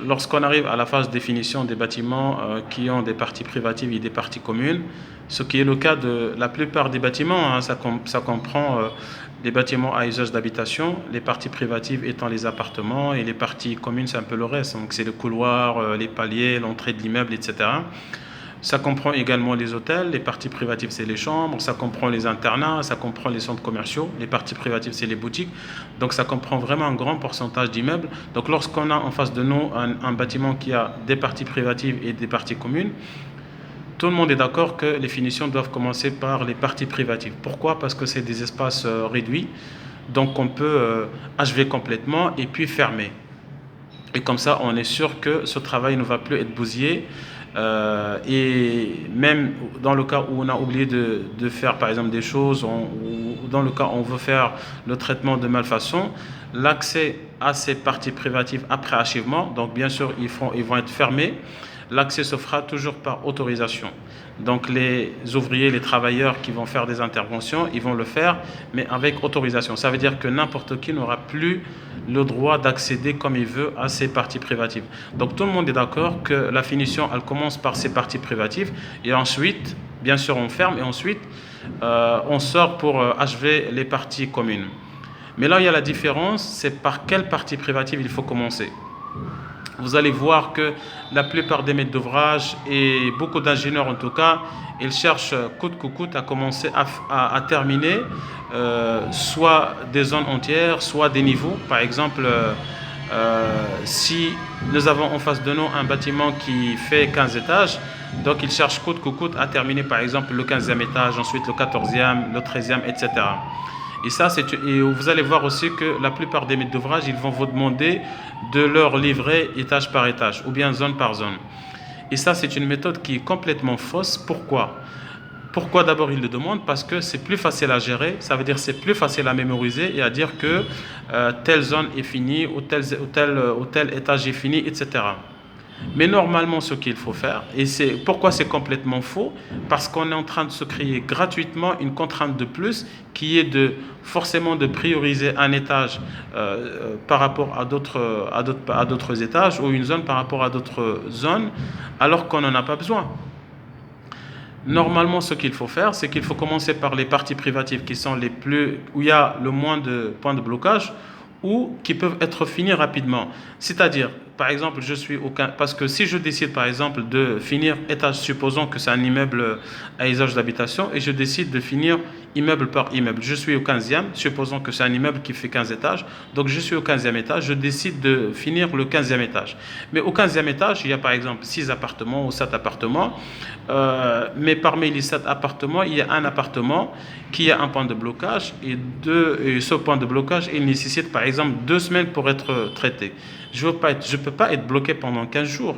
lorsqu'on arrive à la phase de définition des bâtiments qui ont des parties privatives et des parties communes, ce qui est le cas de la plupart des bâtiments, hein, ça comprend les bâtiments à usage d'habitation, les parties privatives étant les appartements et les parties communes, c'est un peu le reste. Donc c'est le couloir, les paliers, l'entrée de l'immeuble, etc. Ça comprend également les hôtels, les parties privatives c'est les chambres, ça comprend les internats, ça comprend les centres commerciaux, les parties privatives c'est les boutiques. Donc ça comprend vraiment un grand pourcentage d'immeubles. Donc lorsqu'on a en face de nous un bâtiment qui a des parties privatives et des parties communes, tout le monde est d'accord que les finitions doivent commencer par les parties privatives. Pourquoi? Parce que c'est des espaces réduits, donc on peut achever complètement et puis fermer. Et comme ça, on est sûr que ce travail ne va plus être bousillé. Et même dans le cas où on a oublié de faire par exemple des choses, ou dans le cas où on veut faire le traitement de malfaçon, l'accès à ces parties privatives après achèvement, donc bien sûr ils vont être fermés. L'accès se fera toujours par autorisation. Donc les ouvriers, les travailleurs qui vont faire des interventions, ils vont le faire, mais avec autorisation. Ça veut dire que n'importe qui n'aura plus le droit d'accéder comme il veut à ces parties privatives. Donc tout le monde est d'accord que la finition, elle commence par ces parties privatives, et ensuite, bien sûr, on ferme, et ensuite, on sort pour achever les parties communes. Mais là, il y a la différence, c'est par quelle partie privative il faut commencer. Vous allez voir que la plupart des maîtres d'ouvrage et beaucoup d'ingénieurs en tout cas, ils cherchent coûte que coûte à commencer à terminer soit des zones entières, soit des niveaux. Par exemple, si nous avons en face de nous un bâtiment qui fait 15 étages, donc ils cherchent coûte que coûte à terminer par exemple le 15e étage, ensuite le 14e, le 13e, etc. Et vous allez voir aussi que la plupart des maîtres d'ouvrage, ils vont vous demander de leur livrer étage par étage ou bien zone par zone. Et ça, c'est une méthode qui est complètement fausse. Pourquoi? Pourquoi d'abord ils le demandent? Parce que c'est plus facile à gérer, ça veut dire c'est plus facile à mémoriser et à dire que telle zone est finie ou tel étage est fini, etc. Mais normalement, ce qu'il faut faire, et c'est pourquoi c'est complètement faux, parce qu'on est en train de se créer gratuitement une contrainte de plus qui est forcément de prioriser un étage par rapport à d'autres étages, ou une zone par rapport à d'autres zones, alors qu'on n'en a pas besoin. Normalement, ce qu'il faut faire, c'est qu'il faut commencer par les parties privatives qui sont où il y a le moins de points de blocage, ou qui peuvent être finis rapidement. C'est-à-dire, par exemple, parce que si je décide, par exemple, de finir étage, supposons que c'est un immeuble à usage d'habitation, et je décide de finir immeuble par immeuble. Je suis au 15e, supposons que c'est un immeuble qui fait 15 étages, donc je suis au 15e étage, je décide de finir le 15e étage. Mais au 15e étage, il y a par exemple 6 appartements ou 7 appartements, mais parmi les 7 appartements, il y a un appartement qui a un point de blocage, et ce point de blocage, il nécessite par exemple 2 semaines pour être traité. Je ne peux pas être bloqué pendant 15 jours.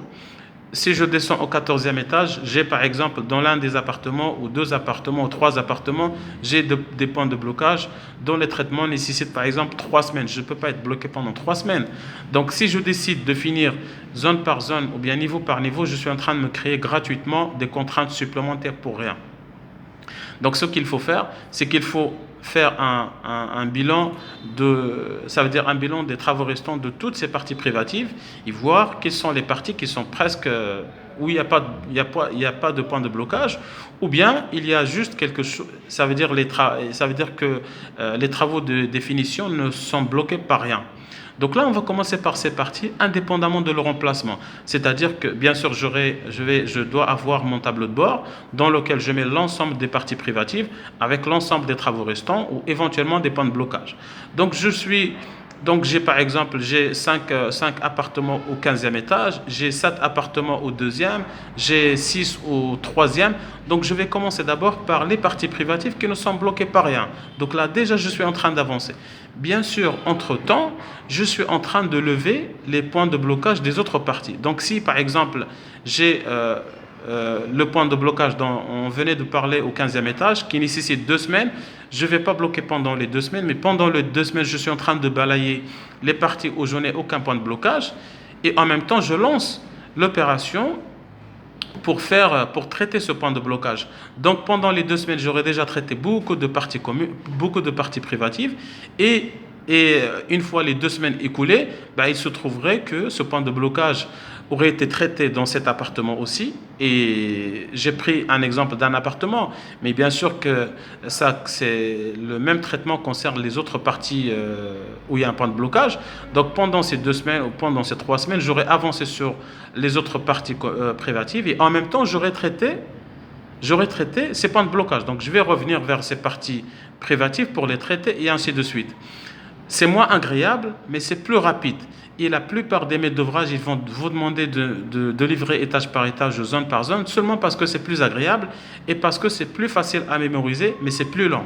Si je descends au 14e étage, j'ai par exemple dans l'un des appartements, ou 2 appartements, ou 3 appartements, j'ai des points de blocage dont les traitements nécessitent par exemple 3 semaines. Je ne peux pas être bloqué pendant 3 semaines. Donc si je décide de finir zone par zone ou bien niveau par niveau, je suis en train de me créer gratuitement des contraintes supplémentaires pour rien. Donc ce qu'il faut faire, c'est qu'il faut faire un bilan ça veut dire un bilan des travaux restants de toutes ces parties privatives, et voir quelles sont les parties qui sont presque où il n'y a pas de point de blocage, ou bien il y a juste quelque chose. Ça veut dire que les travaux de définition ne sont bloqués par rien. Donc là, on va commencer par ces parties, indépendamment de leur emplacement. C'est-à-dire que, bien sûr, je dois avoir mon tableau de bord dans lequel je mets l'ensemble des parties privatives avec l'ensemble des travaux restants ou éventuellement des points de blocage. Donc j'ai par exemple 5 appartements au 15e étage, j'ai 7 appartements au 2e, j'ai 6 au 3e. Donc je vais commencer d'abord par les parties privatives qui ne sont bloquées par rien. Donc là déjà je suis en train d'avancer. Bien sûr, entre-temps, je suis en train de lever les points de blocage des autres parties. Donc si par exemple j'ai le point de blocage dont on venait de parler au 15e étage, qui nécessite 2 semaines, je ne vais pas bloquer pendant les 2 semaines, mais pendant les 2 semaines, je suis en train de balayer les parties où je n'ai aucun point de blocage, et en même temps, je lance l'opération pour traiter ce point de blocage. Donc pendant les 2 semaines, j'aurai déjà traité beaucoup de parties communes, beaucoup de parties privatives, et Et une fois les 2 semaines écoulées, ben, il se trouverait que ce point de blocage aurait été traité dans cet appartement aussi. Et j'ai pris un exemple d'un appartement, mais bien sûr que ça, c'est le même traitement concerne les autres parties où il y a un point de blocage. Donc pendant ces 2 semaines ou pendant ces 3 semaines, j'aurais avancé sur les autres parties privatives et en même temps, j'aurais traité ces points de blocage. Donc je vais revenir vers ces parties privatives pour les traiter et ainsi de suite. C'est moins agréable, mais c'est plus rapide. Et la plupart des maîtres d'ouvrage, ils vont vous demander de livrer étage par étage, zone par zone, seulement parce que c'est plus agréable et parce que c'est plus facile à mémoriser, mais c'est plus lent.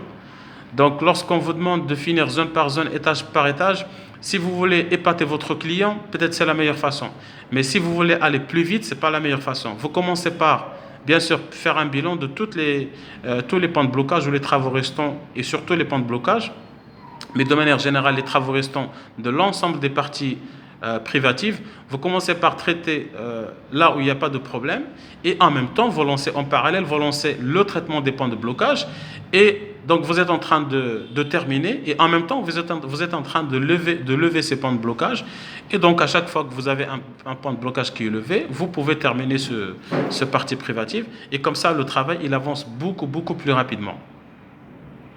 Donc, lorsqu'on vous demande de finir zone par zone, étage par étage, si vous voulez épater votre client, peut-être c'est la meilleure façon. Mais si vous voulez aller plus vite, c'est pas la meilleure façon. Vous commencez par, bien sûr, faire un bilan de tous les points de blocage ou les travaux restants et surtout les points de blocage. Mais de manière générale, les travaux restants de l'ensemble des parties privatives, vous commencez par traiter là où il n'y a pas de problème et en même temps, vous lancez en parallèle, vous lancez le traitement des points de blocage et donc vous êtes en train de terminer et en même temps, vous êtes en train de lever ces points de blocage et donc à chaque fois que vous avez un point de blocage qui est levé, vous pouvez terminer ce partie privative et comme ça, le travail, il avance beaucoup, beaucoup plus rapidement.